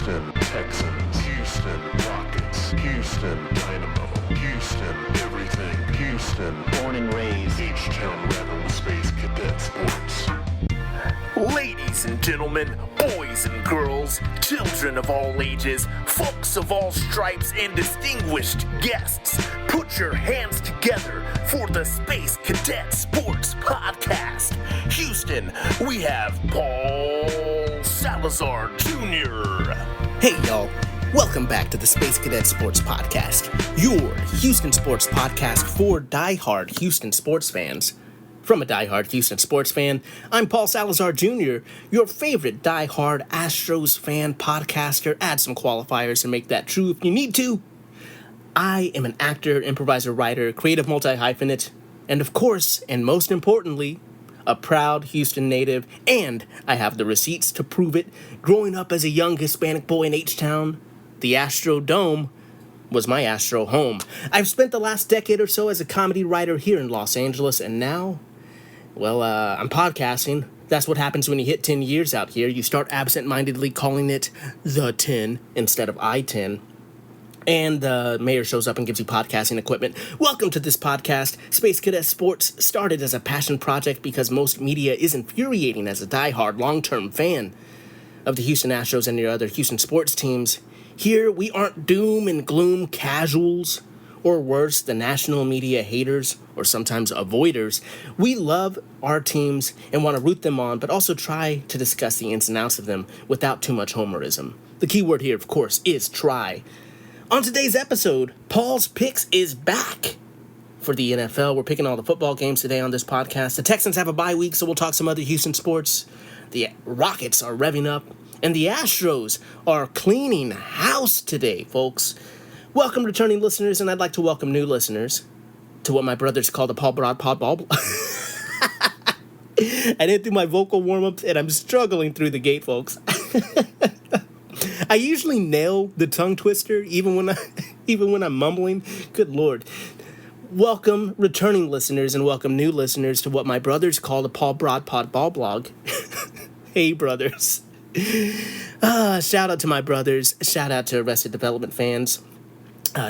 Houston Texans, Houston Rockets, Houston Dynamo, Houston everything, Houston born and raised, H-Town Rebel Space Cadet Sports. Ladies and gentlemen, boys and girls, children of all ages, folks of all stripes, and distinguished guests, put your hands together for the Space Cadet Sports Podcast. Houston, we have Paul Salazar Jr. Hey y'all, welcome back to the Space Cadet Sports Podcast, your Houston sports podcast for diehard Houston sports fans. From a diehard Houston sports fan, I'm Paul Salazar Jr., your favorite diehard Astros fan podcaster. Add some qualifiers and make that true if you need to. I am an actor, improviser, writer, creative multi-hyphenate, and of course, and most importantly, a proud Houston native, and I have the receipts to prove it. Growing up as a young Hispanic boy in H-Town, the Astro Dome was my Astro home. I've spent the last decade or so as a comedy writer here in Los Angeles, and now, well, I'm podcasting. That's what happens when you hit 10 years out here. You start absent-mindedly calling it The 10 instead of I-10. And the mayor shows up and gives you podcasting equipment. Welcome to this podcast. Space Cadet Sports started as a passion project because most media is infuriating as a diehard long-term fan of the Houston Astros and your other Houston sports teams. Here, we aren't doom and gloom casuals, or worse, the national media haters, or sometimes avoiders. We love our teams and want to root them on, but also try to discuss the ins and outs of them without too much homerism. The key word here, of course, is try. On today's episode, Paul's Picks is back for the NFL. We're picking all the football games today on this podcast. The Texans have a bye week, so we'll talk some other Houston sports. The Rockets are revving up, and the Astros are cleaning house today, folks. Welcome, returning listeners, and I'd like to welcome new listeners to what my brothers call the Paul Broad Pod Ball. I didn't do my vocal warm-ups, and I'm struggling through the gate, folks. I usually nail the tongue twister, even when I'm mumbling. Good Lord. Welcome, returning listeners, and welcome new listeners to what my brothers call the Paul Broad Pod Ball Blog. Hey, brothers. Shout out to my brothers. Shout out to Arrested Development fans.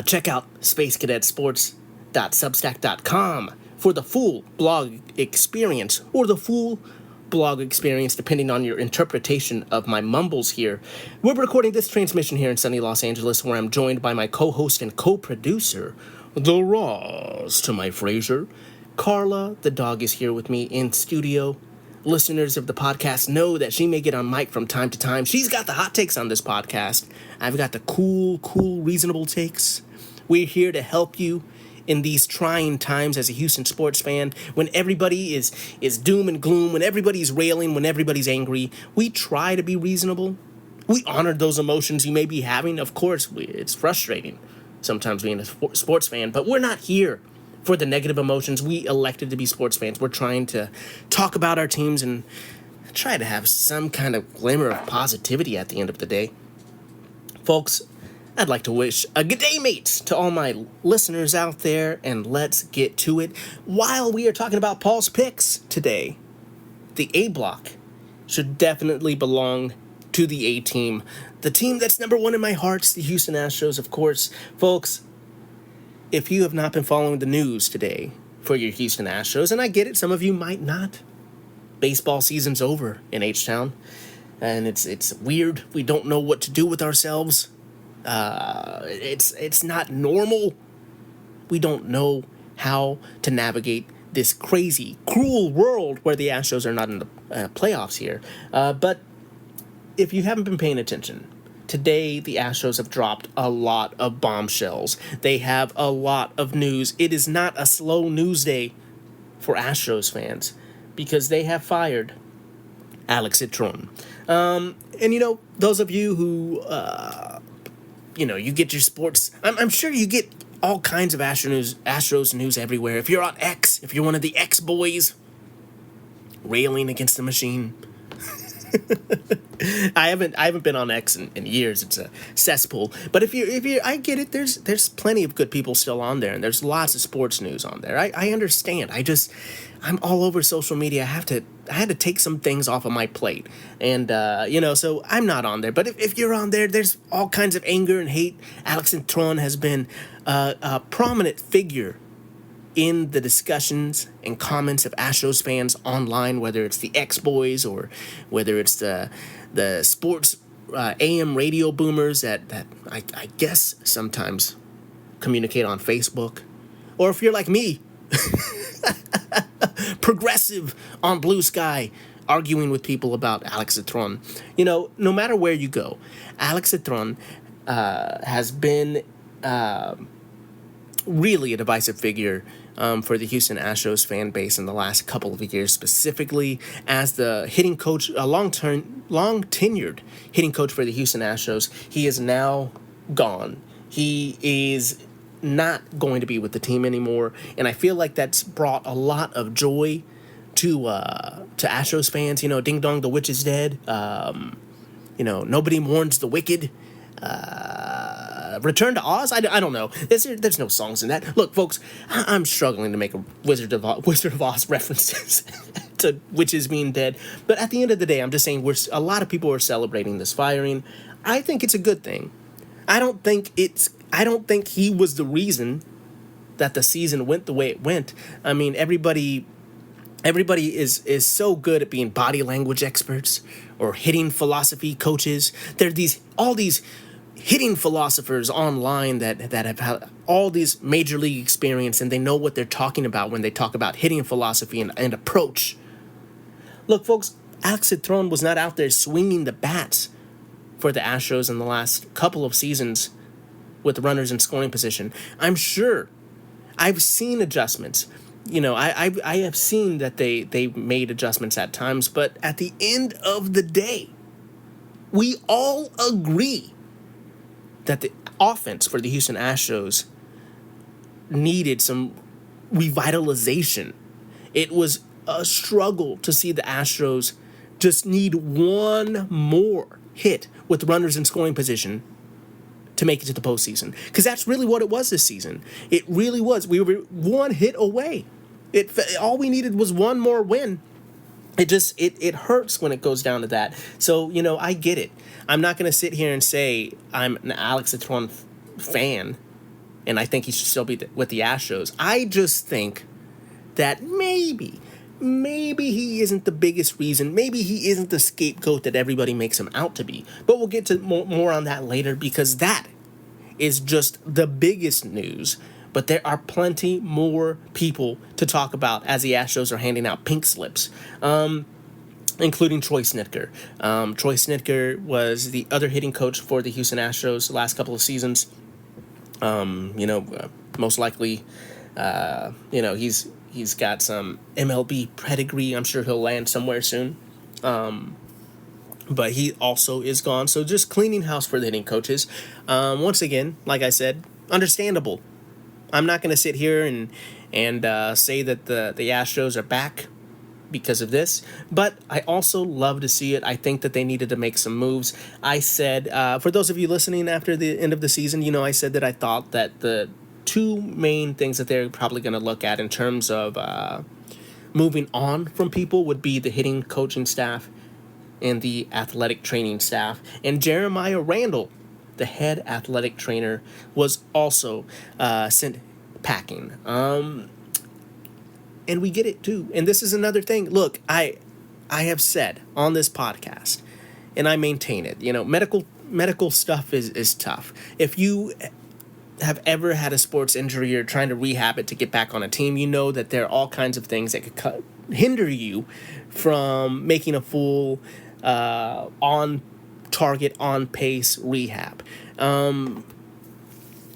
Check out spacecadetsports.substack.com for the full blog experience, or the full blog experience, depending on your interpretation of my mumbles here. We're recording this transmission here in sunny Los Angeles, where I'm joined by my co-host and co-producer, the Ross to my Frasier. Carla, the dog, is here with me in studio. Listeners of the podcast know that she may get on mic from time to time. She's got the hot takes on this podcast. I've got the cool, reasonable takes. We're here to help you in these trying times as a Houston sports fan, when everybody is doom and gloom, when everybody's railing, when everybody's angry. We try to be reasonable. We honor those emotions you may be having. Of course, it's frustrating sometimes being a sports fan, but we're not here for the negative emotions. We elected to be sports fans. We're trying to talk about our teams and try to have some kind of glimmer of positivity at the end of the day. Folks, I'd like to wish a good day, mates, to all my listeners out there, and let's get to it. While we are talking about Paul's Picks today, the A block should definitely belong to the A team. The team that's number one in my heart's the Houston Astros, of course. Folks, if you have not been following the news today for your Houston Astros, and I get it, some of you might not. Baseball season's over in H-Town, and it's weird. We don't know what to do with ourselves. It's not normal. We don't know how to navigate this crazy, cruel world where the Astros are not in the playoffs here. But if you haven't been paying attention, today the Astros have dropped a lot of bombshells. They have a lot of news. It is not a slow news day for Astros fans because they have fired Alex Cintron. And those of you who you get your sports. I'm sure you get all kinds of Astros news everywhere. If you're on X, if you're one of the X boys railing against the machine, I haven't been on X in years. It's a cesspool. But if you, I get it. There's plenty of good people still on there, and there's lots of sports news on there. I understand. I'm all over social media. I had to take some things off of my plate, and so I'm not on there. But if you're on there, there's all kinds of anger and hate. Alex Cintron has been a prominent figure in the discussions and comments of Astros fans online, whether it's the X-Boys or whether it's the sports AM radio boomers that I guess sometimes communicate on Facebook. Or if you're like me, progressive on Blue Sky, arguing with people about Alex Cintron. No matter where you go, Alex Cintron has been really a divisive figure for the Houston Astros fan base in the last couple of years, specifically as the hitting coach, a long-tenured hitting coach for the Houston Astros. He is now gone. He is not going to be with the team anymore, and I feel like that's brought a lot of joy to Astros fans. Ding dong, the witch is dead. Nobody mourns the wicked. Return to Oz? I don't know. There's no songs in that. Look, folks, I'm struggling to make a Wizard of Oz references to witches being dead. But at the end of the day, I'm just saying a lot of people are celebrating this firing. I think it's a good thing. I don't think he was the reason that the season went the way it went. I mean, everybody is so good at being body language experts or hitting philosophy coaches. There are all these hitting philosophers online that have had all these major league experience, and they know what they're talking about when they talk about hitting philosophy and approach. Look, folks, Alex Cintron was not out there swinging the bats for the Astros in the last couple of seasons with runners in scoring position. I'm sure I've seen adjustments. I have seen that they made adjustments at times, but at the end of the day, we all agree that the offense for the Houston Astros needed some revitalization. It was a struggle to see the Astros just need one more hit with runners in scoring position to make it to the postseason. Because that's really what it was this season. It really was. We were one hit away. All we needed was one more win. It hurts when it goes down to that. So, I get it. I'm not going to sit here and say I'm an Alex Cintron fan and I think he should still be with the Astros. I just think that maybe he isn't the biggest reason. Maybe he isn't the scapegoat that everybody makes him out to be. But we'll get to more on that later, because that is just the biggest news. But there are plenty more people to talk about as the Astros are handing out pink slips, including Troy Snitker. Troy Snitker was the other hitting coach for the Houston Astros the last couple of seasons. Most likely, he's got some MLB pedigree. I'm sure he'll land somewhere soon. But he also is gone. So just cleaning house for the hitting coaches. Once again, like I said, understandable. I'm not going to sit here and say that the Astros are back because of this, but I also love to see it. I think that they needed to make some moves. I said, for those of you listening after the end of the season, I said that I thought that the two main things that they're probably going to look at in terms of moving on from people would be the hitting coaching staff and the athletic training staff. And Jeremiah Randall, the head athletic trainer, was also sent packing. And we get it too. And this is another thing. Look, I have said on this podcast, and I maintain it, medical stuff is tough. If you have ever had a sports injury or trying to rehab it to get back on a team, you know that there are all kinds of things that could hinder you from making a full on target, on pace rehab.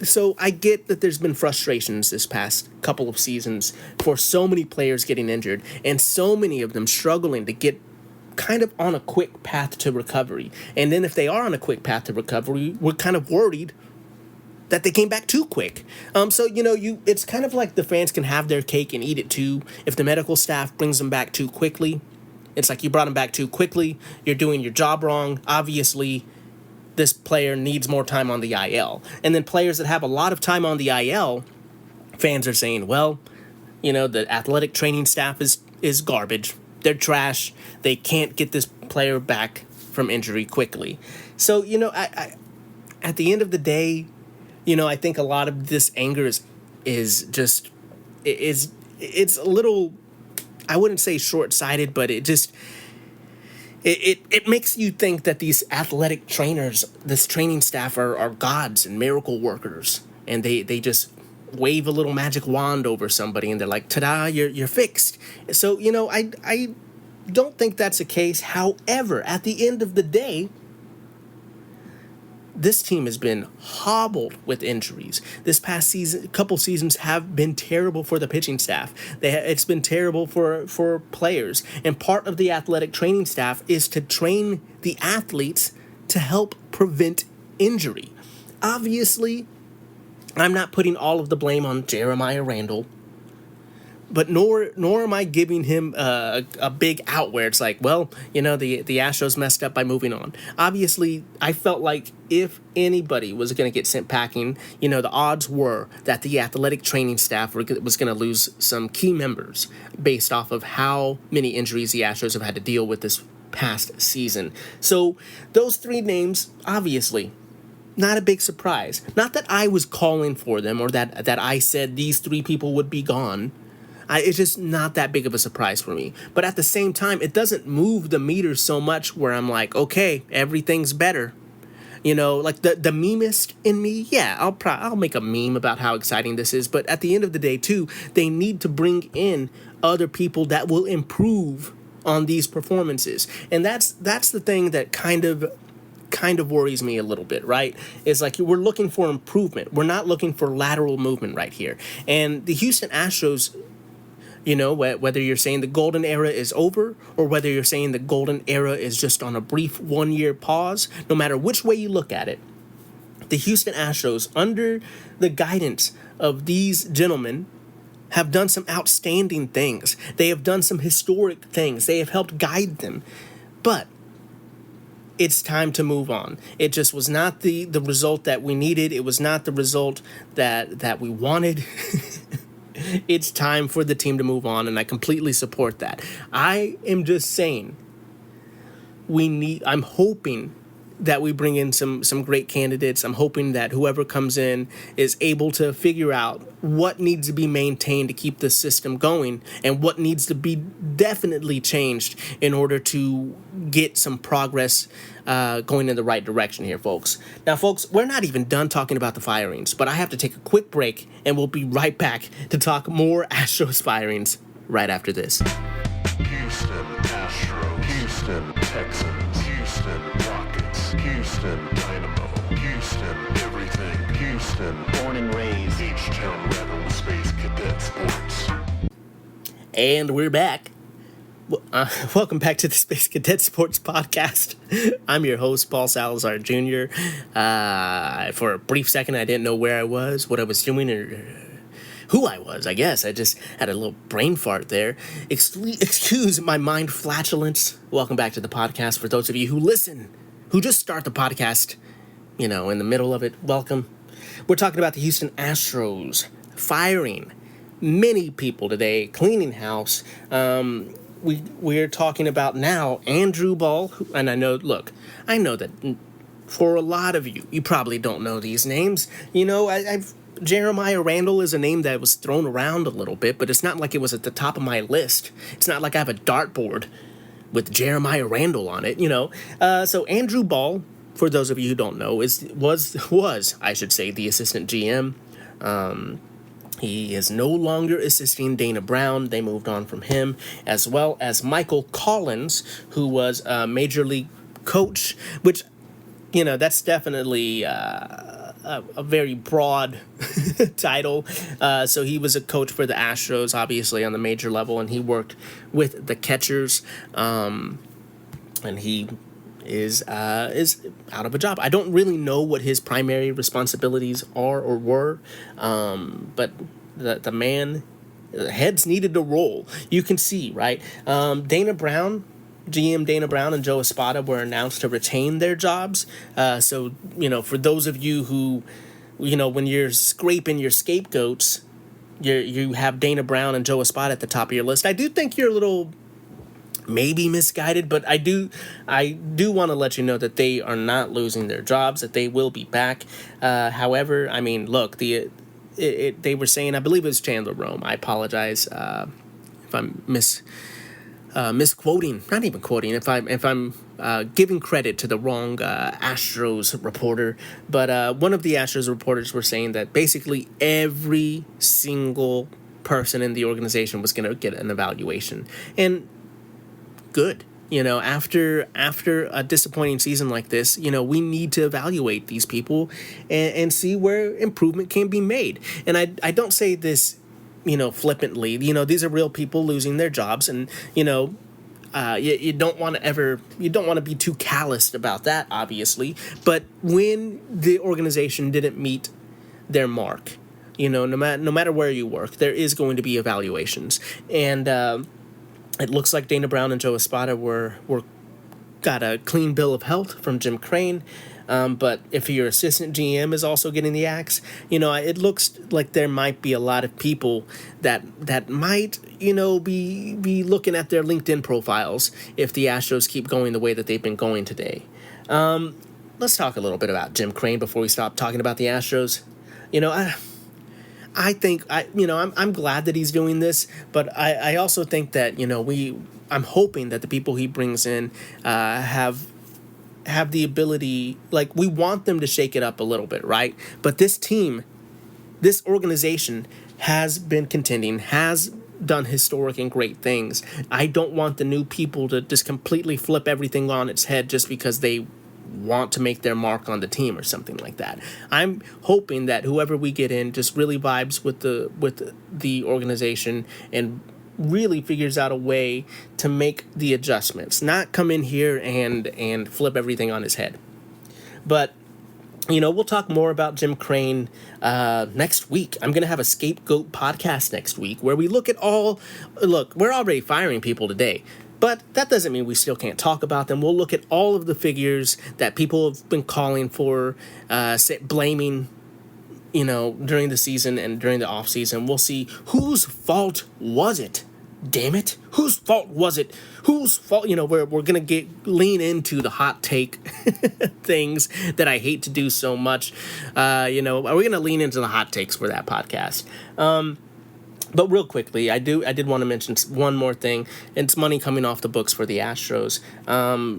So I get that there's been frustrations this past couple of seasons for so many players getting injured and so many of them struggling to get kind of on a quick path to recovery. And then if they are on a quick path to recovery, we're kind of worried that they came back too quick. It's kind of like the fans can have their cake and eat it too. If the medical staff brings them back too quickly, It's like you brought him back too quickly. You're doing your job wrong. Obviously, this player needs more time on the IL. And then players that have a lot of time on the IL, fans are saying, well, the athletic training staff is garbage. They're trash. They can't get this player back from injury quickly. So, I at the end of the day, I think a lot of this anger is just, it's a little, I wouldn't say short-sighted, but it just, it makes you think that these athletic trainers, this training staff are gods and miracle workers, and they just wave a little magic wand over somebody and they're like, ta-da, you're fixed. So, I don't think that's the case. However, at the end of the day, this team has been hobbled with injuries. This past couple seasons have been terrible for the pitching staff. It's been terrible for players. And part of the athletic training staff is to train the athletes to help prevent injury. Obviously, I'm not putting all of the blame on Jeremiah Randall, but nor am I giving him a big out where it's like, well, the Astros messed up by moving on. Obviously, I felt like if anybody was going to get sent packing, the odds were that the athletic training staff was going to lose some key members based off of how many injuries the Astros have had to deal with this past season. So those three names, obviously, not a big surprise. Not that I was calling for them or that I said these three people would be gone. It's just not that big of a surprise for me. But at the same time, it doesn't move the meter so much where I'm like, okay, everything's better. Like the memist in me, yeah, I'll make a meme about how exciting this is. But at the end of the day, too, they need to bring in other people that will improve on these performances. And that's the thing that kind of worries me a little bit, right? It's like we're looking for improvement. We're not looking for lateral movement right here. And the Houston Astros, whether you're saying the golden era is over or whether you're saying the golden era is just on a brief 1-year pause, no matter which way you look at it, the Houston Astros, under the guidance of these gentlemen, have done some outstanding things. They have done some historic things. They have helped guide them. But it's time to move on. It just was not the result that we needed. It was not the result that we wanted. It's time for the team to move on, and I completely support that. I am just saying I'm hoping that we bring in some great candidates. I'm hoping that whoever comes in is able to figure out what needs to be maintained to keep the system going and what needs to be definitely changed in order to get some progress going in the right direction here, folks. Now, folks, we're not even done talking about the firings, but I have to take a quick break, and we'll be right back to talk more Astros firings right after this. Houston Astros, Houston Texans, Houston Rockets, Houston Dynamo, Houston everything, Houston born and raised, H-Town Rebel Space Cadet Sports. And we're back. Welcome back to the Space Cadet Sports Podcast. I'm your host, Paul Salazar Jr. For a brief second, I didn't know where I was, what I was doing, or who I was, I guess. I just had a little brain fart there. Excuse my mind flatulence. Welcome back to the podcast. For those of you who listen, who just start the podcast, in the middle of it, welcome. We're talking about the Houston Astros firing many people today, cleaning house. We're talking about now Andrew Ball, and I know that for a lot of you, you probably don't know these names. Jeremiah Randall is a name that was thrown around a little bit, but it's not like it was at the top of my list. It's not like I have a dartboard with Jeremiah Randall on it, So Andrew Ball, for those of you who don't know, was I should say the assistant GM. He is no longer assisting Dana Brown. They moved on from him, as well as Michael Collins, who was a major league coach, which, that's definitely a very broad title. So he was a coach for the Astros, obviously, on the major level, and he worked with the catchers, and he is out of a job. I don't really know what his primary responsibilities are or were, but the man, the heads needed to roll. You can see, right? Dana Brown, GM Dana Brown and Joe Espada were announced to retain their jobs. So, for those of you who, when you're scraping your scapegoats, you have Dana Brown and Joe Espada at the top of your list. I do think you're a little maybe misguided, but I do want to let you know that they are not losing their jobs, that they will be back. However, I mean, look, they were saying, I believe it was Chandler Rome. I apologize if I'm misquoting, not even quoting, if I'm giving credit to the wrong Astros reporter, but one of the Astros reporters were saying that basically every single person in the organization was going to get an evaluation, and good. After a disappointing season like this, we need to evaluate these people and see where improvement can be made. And I don't say this, flippantly. These are real people losing their jobs, and you don't want to be too calloused about that, obviously. But when the organization didn't meet their mark, no matter where you work, there is going to be evaluations, and it looks like Dana Brown and Joe Espada got a clean bill of health from Jim Crane. But if your assistant GM is also getting the axe, it looks like there might be a lot of people that might, be looking at their LinkedIn profiles if the Astros keep going the way that they've been going today. Let's talk a little bit about Jim Crane before we stop talking about the Astros. I think I'm glad that he's doing this, but I also think that I'm hoping that the people he brings in have the ability, like, we want them to shake it up a little bit, right? But this organization has been contending, has done historic and great things. I don't want the new people to just completely flip everything on its head just because they want to make their mark on the team or something like that. I'm hoping that whoever we get in just really vibes with the organization and really figures out a way to make the adjustments, not come in here and flip everything on his head. But we'll talk more about Jim Crane next week. I'm going to have a Scapegoat podcast next week where we look, we're already firing people today, but that doesn't mean we still can't talk about them. We'll look at all of the figures that people have been calling for, blaming, during the season and during the offseason. We'll see whose fault was it. Damn it. Whose fault was it? Whose fault? We're going to lean into the hot take things that I hate to do so much. We're going to lean into the hot takes for that podcast. But real quickly, I did want to mention one more thing. It's money coming off the books for the Astros.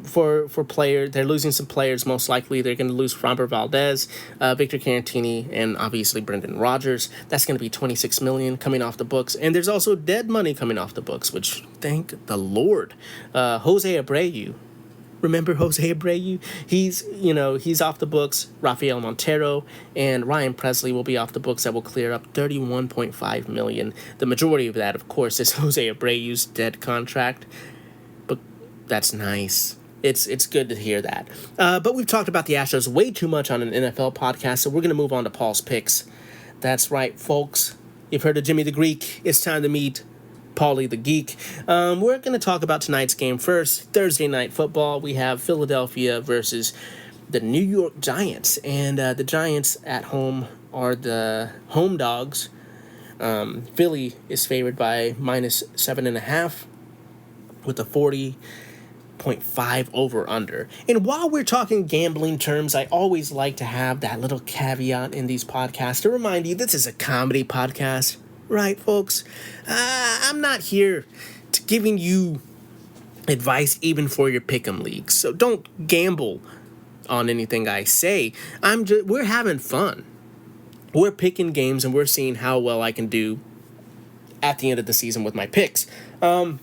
For players, they're losing some players. Most likely, they're going to lose Framber Valdez, Victor Cantini, and obviously Brendan Rodgers. That's going to be $26 million coming off the books. And there's also dead money coming off the books, which, thank the Lord. Jose Abreu. Remember Jose Abreu? He's off the books. Rafael Montero and Ryan Presley will be off the books. That will clear up $31.5 million. The majority of that, of course, is Jose Abreu's dead contract. But that's nice. It's good to hear that. But we've talked about the Astros way too much on an NFL podcast, so we're going to move on to Paul's picks. That's right, folks. You've heard of Jimmy the Greek. It's time to meet Paulie the Geek. We're going to talk about tonight's game first. Thursday night football. We have Philadelphia versus the New York Giants. And the Giants at home are the home dogs. Philly is favored by -7.5 with a 40.5 over-under. And while we're talking gambling terms, I always like to have that little caveat in these podcasts to remind you this is a comedy podcast. Right, folks? I'm not here to giving you advice even for your pick'em leagues. So don't gamble on anything I say. We're having fun. We're picking games and we're seeing how well I can do at the end of the season with my picks. So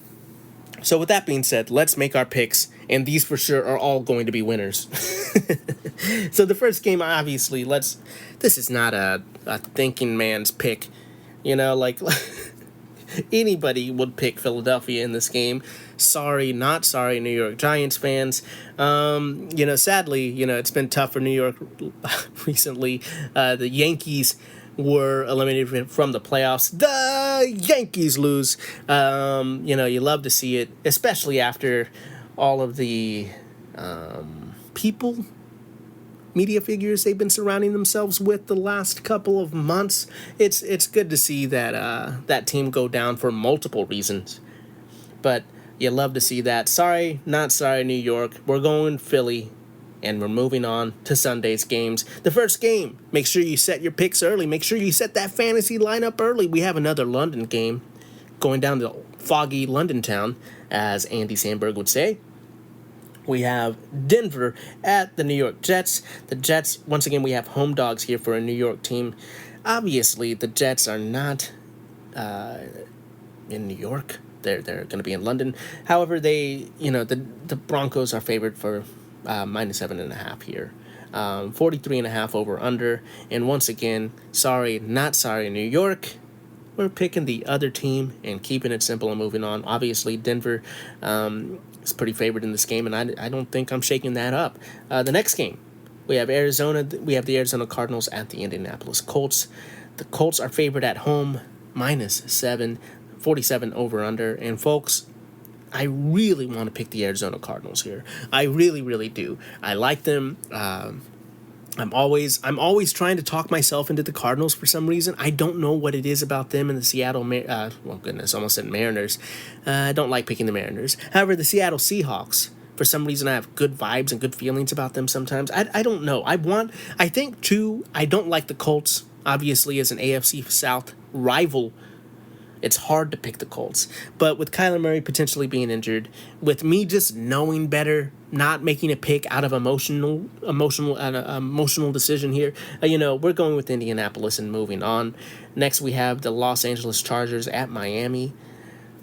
with that being said, let's make our picks, and these for sure are all going to be winners. So the first game, obviously, this is not a thinking man's pick. Anybody would pick Philadelphia in this game. Sorry, not sorry, New York Giants fans. Sadly, it's been tough for New York recently. The Yankees were eliminated from the playoffs. The Yankees lose. You love to see it, especially after all of the people, media figures they've been surrounding themselves with the last couple of months. It's good to see that that team go down for multiple reasons, but you love to see that. Sorry, not sorry, New York. We're going Philly, and we're moving on to Sunday's games. The first game, make sure you set your picks early. Make sure you set that fantasy lineup early. We have another London game going down to foggy London town, as Andy Samberg would say. We have Denver at the New York Jets. The Jets, once again, we have home dogs here for a New York team. Obviously, the Jets are not in New York. They're going to be in London. However, the Broncos are favored for minus 7.5 here. 43.5 over under. And once again, sorry, not sorry, New York. We're picking the other team and keeping it simple and moving on. Obviously, Denver is pretty favored in this game, and I don't think I'm shaking that up. The next game, we have Arizona. We have the Arizona Cardinals at the Indianapolis Colts. The Colts are favored at home, minus 7, 47 over under. And folks, I really want to pick the Arizona Cardinals here. I really, really do. I like them. I'm always trying to talk myself into the Cardinals for some reason. I don't know what it is about them and the Seattle almost said Mariners. I don't like picking the Mariners. However, the Seattle Seahawks, for some reason, I have good vibes and good feelings about them sometimes. I don't know. I don't like the Colts, obviously, as an AFC South rival. It's hard to pick the Colts. But with Kyler Murray potentially being injured, with me just knowing better, not making a pick out of emotional decision here, we're going with Indianapolis and moving on. Next, we have the Los Angeles Chargers at Miami.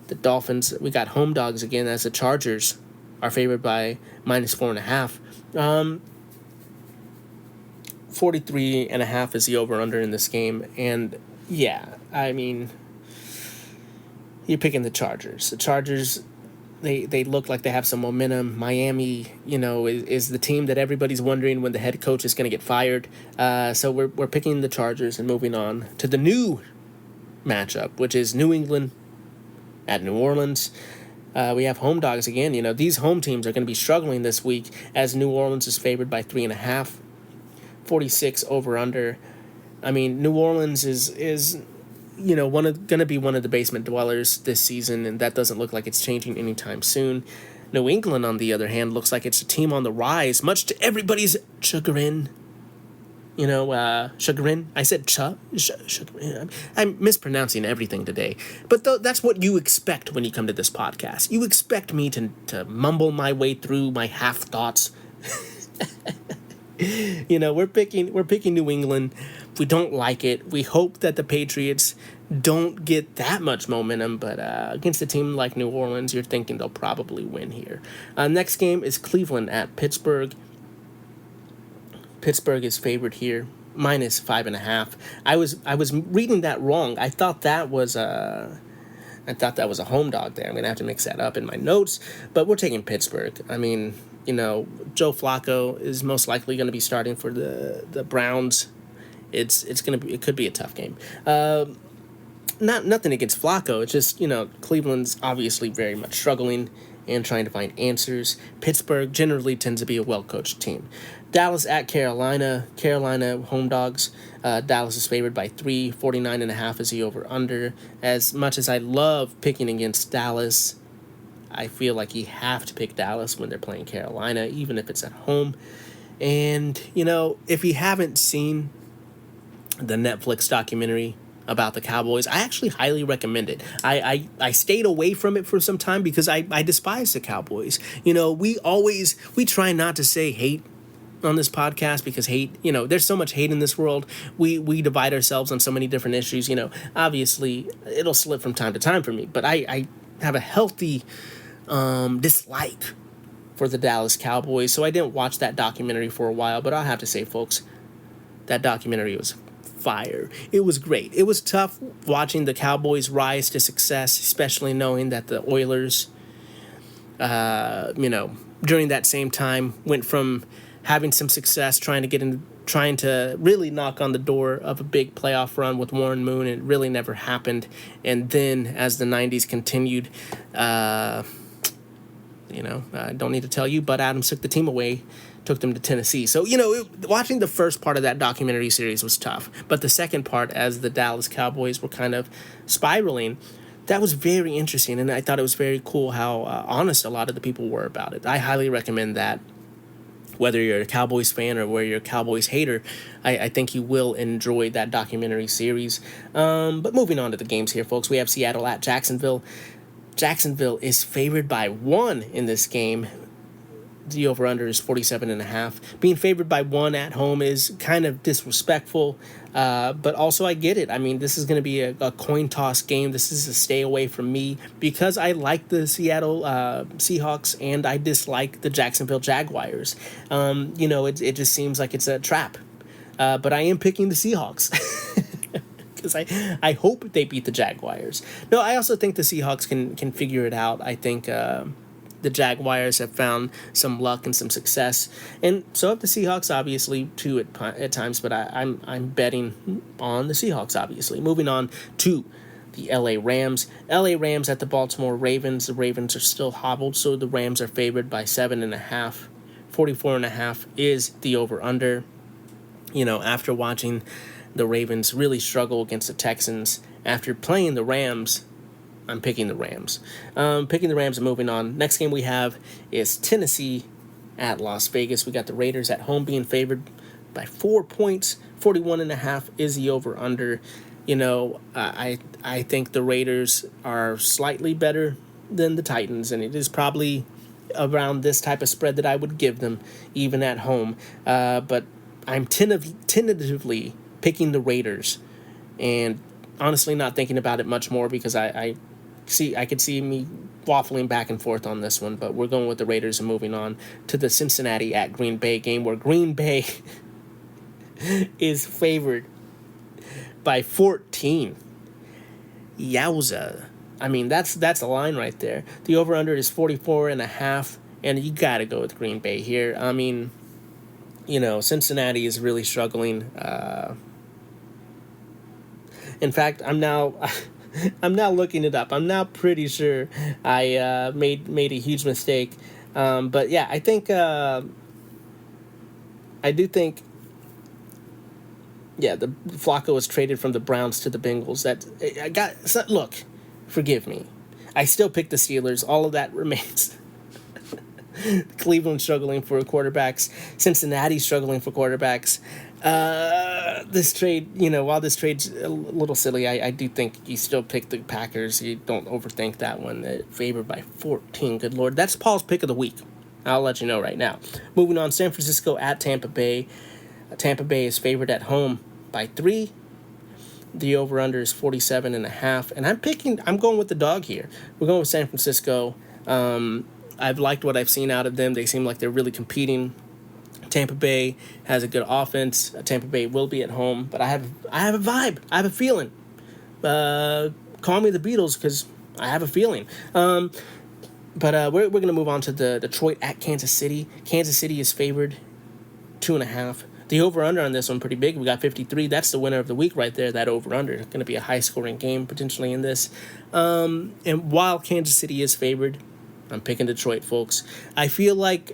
The Dolphins, we got home dogs again, as the Chargers are favored by minus 4.5. 43.5 is the over-under in this game. And, yeah, I mean, you're picking the Chargers. The Chargers, they look like they have some momentum. Miami, is the team that everybody's wondering when the head coach is going to get fired. So we're picking the Chargers and moving on to the new matchup, which is New England at New Orleans. We have home dogs again. These home teams are going to be struggling this week, as New Orleans is favored by 3.5, 46 over under. I mean, New Orleans is going to be one of the basement dwellers this season, and that doesn't look like it's changing anytime soon. New England, on the other hand, looks like it's a team on the rise, much to everybody's chagrin. Chagrin. I said chagrin. I'm mispronouncing everything today. But that's what you expect when you come to this podcast. You expect me to mumble my way through my half thoughts. We're picking New England. We don't like it. We hope that the Patriots don't get that much momentum, but against a team like New Orleans, you're thinking they'll probably win here. Next game is Cleveland at Pittsburgh. Pittsburgh is favored here, minus 5.5. I was reading that wrong. I thought that was a home dog there. I'm gonna have to mix that up in my notes, but we're taking Pittsburgh. I mean, Joe Flacco is most likely going to be starting for the Browns. It could be a tough game. Nothing against Flacco. It's just, Cleveland's obviously very much struggling and trying to find answers. Pittsburgh generally tends to be a well-coached team. Dallas at Carolina. Carolina home dogs. Dallas is favored by 3. 49.5 is the over-under. As much as I love picking against Dallas, I feel like you have to pick Dallas when they're playing Carolina, even if it's at home. And, if you haven't seen the Netflix documentary about the Cowboys, I actually highly recommend it. I stayed away from it for some time because I despise the Cowboys. We try not to say hate on this podcast because hate, there's so much hate in this world. We divide ourselves on so many different issues. Obviously it'll slip from time to time for me, but I have a healthy dislike for the Dallas Cowboys, so I didn't watch that documentary for a while, but I'll have to say, folks, that documentary was fire. It was great. It was tough watching the Cowboys rise to success, especially knowing that the Oilers, during that same time went from having some success trying to really knock on the door of a big playoff run with Warren Moon, and it really never happened. And then as the 90s continued, Don't need to tell you, Bud Adams took the team away, took them to Tennessee. So, watching the first part of that documentary series was tough. But the second part, as the Dallas Cowboys were kind of spiraling, that was very interesting. And I thought it was very cool how honest a lot of the people were about it. I highly recommend that. Whether you're a Cowboys fan or whether you're a Cowboys hater, I think you will enjoy that documentary series. But moving on to the games here, folks, we have Seattle at Jacksonville. Jacksonville is favored by 1 in this game. The over-under is 47.5. Being favored by 1 at home is kind of disrespectful, but also I get it. I mean, this is going to be a coin toss game. This is a stay away from me because I like the Seattle Seahawks and I dislike the Jacksonville Jaguars. It just seems like it's a trap, but I am picking the Seahawks. Because I hope they beat the Jaguars. No, I also think the Seahawks can figure it out. I think the Jaguars have found some luck and some success, and so have the Seahawks, obviously, too, at times. But I'm betting on the Seahawks, obviously. Moving on to the LA Rams. LA Rams at the Baltimore Ravens. The Ravens are still hobbled, so the Rams are favored by 7.5. 44.5 is the over/under. After watching the Ravens really struggle against the Texans, after playing the Rams, I'm picking the Rams. Picking the Rams and moving on. Next game we have is Tennessee at Las Vegas. We got the Raiders at home being favored by 4 points. 41.5 is the over/under. I think the Raiders are slightly better than the Titans, and it is probably around this type of spread that I would give them, even at home. But I'm tentatively picking the Raiders, and honestly not thinking about it much more because I could see me waffling back and forth on this one, but we're going with the Raiders and moving on to the Cincinnati at Green Bay game, where Green Bay is favored by 14. Yowza. I mean, that's a line right there. The over-under is 44.5, and you got to go with Green Bay here. I mean, Cincinnati is really struggling. In fact, I'm now looking it up. I'm now pretty sure I made a huge mistake. But yeah, I think the Flacco was traded from the Browns to the Bengals. Look, forgive me. I still pick the Steelers. All of that remains. Cleveland struggling for quarterbacks. Cincinnati struggling for quarterbacks. This trade, while this trade's a little silly, I do think you still pick the Packers. You don't overthink that one. Favored by 14. Good Lord. That's Paul's pick of the week. I'll let you know right now. Moving on, San Francisco at Tampa Bay. Tampa Bay is favored at home by 3. The over-under is 47.5. And I'm going with the dog here. We're going with San Francisco. I've liked what I've seen out of them. They seem like they're really competing. Tampa Bay has a good offense. Tampa Bay will be at home, but I have a vibe. I have a feeling. Call me the Beatles because I have a feeling. But we're going to move on to the Detroit at Kansas City. Kansas City is favored 2.5. The over-under on this one pretty big. We got 53. That's the winner of the week right there, that over-under. Going to be a high-scoring game potentially in this. And while Kansas City is favored, I'm picking Detroit, folks. I feel like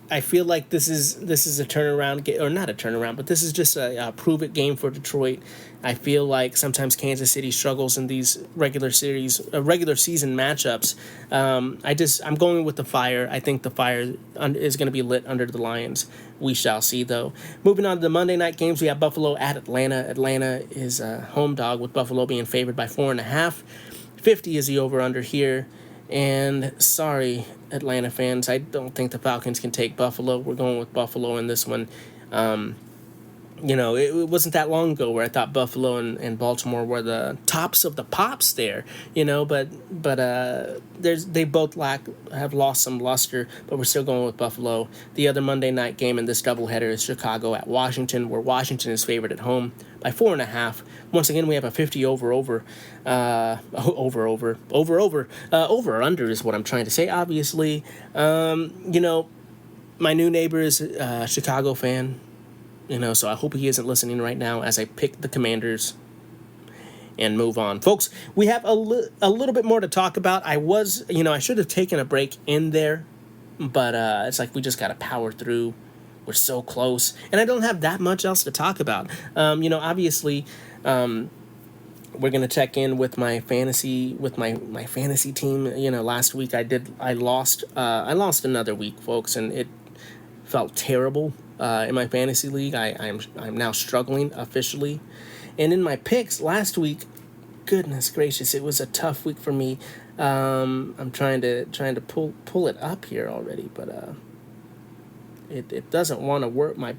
this is a turnaround game, or not a turnaround, but this is just a prove-it game for Detroit. I feel like sometimes Kansas City struggles in these regular season matchups. I'm going with the fire. I think the fire is going to be lit under the Lions. We shall see, though. Moving on to the Monday night games, we have Buffalo at Atlanta. Atlanta is a home dog, with Buffalo being favored by 4.5. 50 is the over-under here. And sorry, Atlanta fans, I don't think the Falcons can take Buffalo. We're going with Buffalo in this one. It wasn't that long ago where I thought Buffalo and Baltimore were the tops of the pops there, but they both have lost some luster, but we're still going with Buffalo. The other Monday night game in this doubleheader is Chicago at Washington, where Washington is favored at home by 4.5. Once again, we have a 50 over under is what I'm trying to say. Obviously, my new neighbor is a Chicago fan. So I hope he isn't listening right now as I pick the Commanders. and move on. Folks, we have a little bit more to talk about. I should have taken a break in there, but it's like we just got to power through. We're so close, and I don't have that much else to talk about. Obviously, we're gonna check in with my fantasy team. Last week I lost another week, folks, and it felt terrible in my fantasy league. I'm now struggling officially, and in my picks last week, goodness gracious, it was a tough week for me. I'm trying to pull it up here already, but it doesn't want to work. My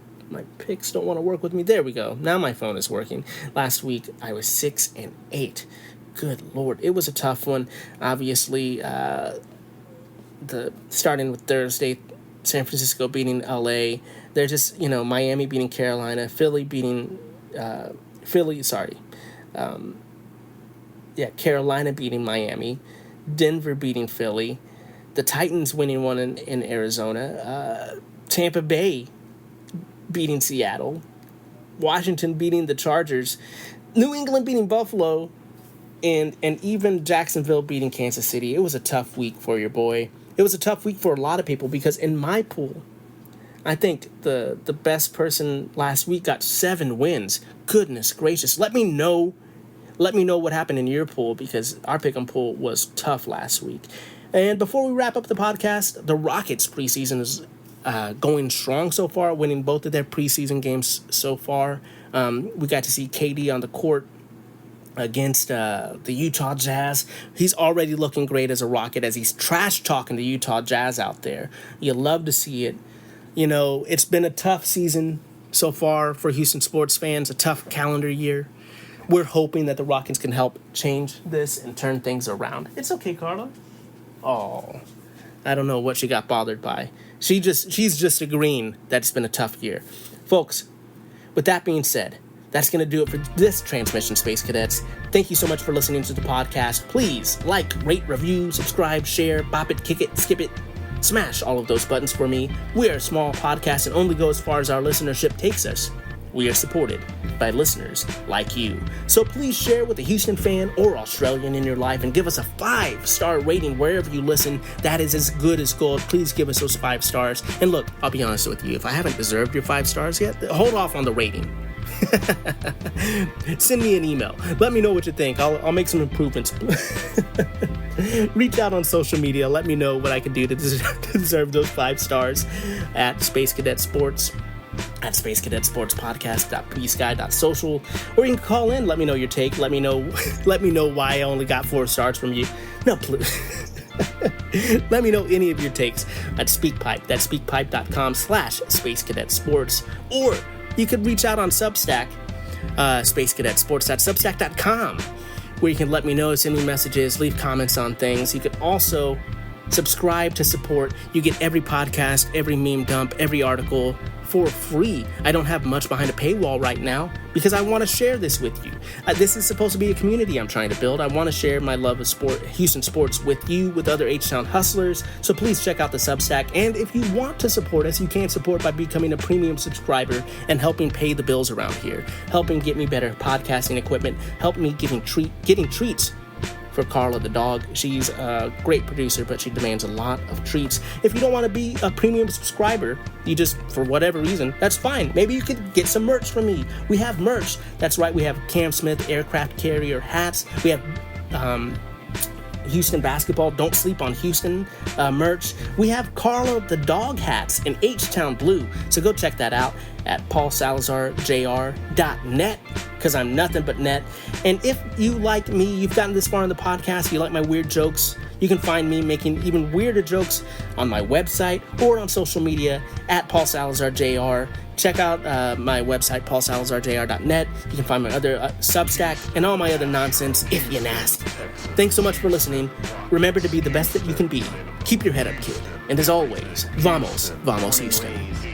picks don't want to work with me. There we go. Now my phone is working. Last week I was 6-8. Good Lord, it was a tough one. Obviously, starting with Thursday, San Francisco beating LA. They're just Miami beating Carolina, Philly beating Carolina beating Miami, Denver beating Philly, the Titans winning one in Arizona, Tampa Bay beating Seattle, Washington beating the Chargers, New England beating Buffalo, and even Jacksonville beating Kansas City. It was a tough week for your boy. It was a tough week for a lot of people because in my pool, I think the best person last week got 7 wins. Goodness gracious. Let me know what happened in your pool because our pick'em pool was tough last week. And before we wrap up the podcast, the Rockets preseason is going strong so far, winning both of their preseason games so far. We got to see KD on the court against the Utah Jazz. He's already looking great as a Rocket as he's trash-talking the Utah Jazz out there. You love to see it. It's been a tough season so far for Houston sports fans, a tough calendar year. We're hoping that the Rockets can help change this and turn things around. It's okay, Carla. Oh, I don't know what she got bothered by. She's just agreeing that it's been a tough year. Folks, with that being said, that's going to do it for this transmission, Space Cadets. Thank you so much for listening to the podcast. Please like, rate, review, subscribe, share, bop it, kick it, skip it. Smash all of those buttons for me. We are a small podcast and only go as far as our listenership takes us. We are supported by listeners like you. So please share with a Houston fan or Australian in your life and give us a 5-star rating wherever you listen. That is as good as gold. Please give us those 5 stars. And look, I'll be honest with you. If I haven't deserved your 5 stars yet, hold off on the rating. Send me an email. Let me know what you think. I'll make some improvements. Reach out on social media. Let me know what I can do to deserve those 5 stars at Space Cadet Sports. At Space Cadet Sports Podcast.bsky.social, or you can call in. Let me know your take. Let me know why I only got 4 stars from you. No, please. Let me know any of your takes at SpeakPipe. That's speakpipe.com/Space Cadet Sports, or you could reach out on Substack, spacecadetsports.substack.com, where you can let me know, send me messages, leave comments on things. You could also subscribe to support. You get every podcast, every meme dump, every article for free. I don't have much behind a paywall right now because I want to share this with you. This is supposed to be a community I'm trying to build. I want to share my love of Houston sports with you, with other H-Town hustlers. So please check out the Substack. And if you want to support us, you can support by becoming a premium subscriber and helping pay the bills around here, helping get me better podcasting equipment, help me getting treats for Carla the dog. She's a great producer, but she demands a lot of treats. If you don't want to be a premium subscriber, you just, for whatever reason, that's fine. Maybe you could get some merch from me. We have merch. That's right, we have Cam Smith aircraft carrier hats. We have Houston basketball, don't sleep on Houston merch. We have Carla the dog hats in H-Town blue. So go check that out at paulsalazarjr.net, because I'm nothing but net. And if you like me, you've gotten this far in the podcast, you like my weird jokes, you can find me making even weirder jokes on my website or on social media at paulsalazarjr. Check out my website, paulsalazarjr.net. You can find my other Substack and all my other nonsense if you nasty. Thanks so much for listening. Remember to be the best that you can be. Keep your head up, kid. And as always, vamos Houston.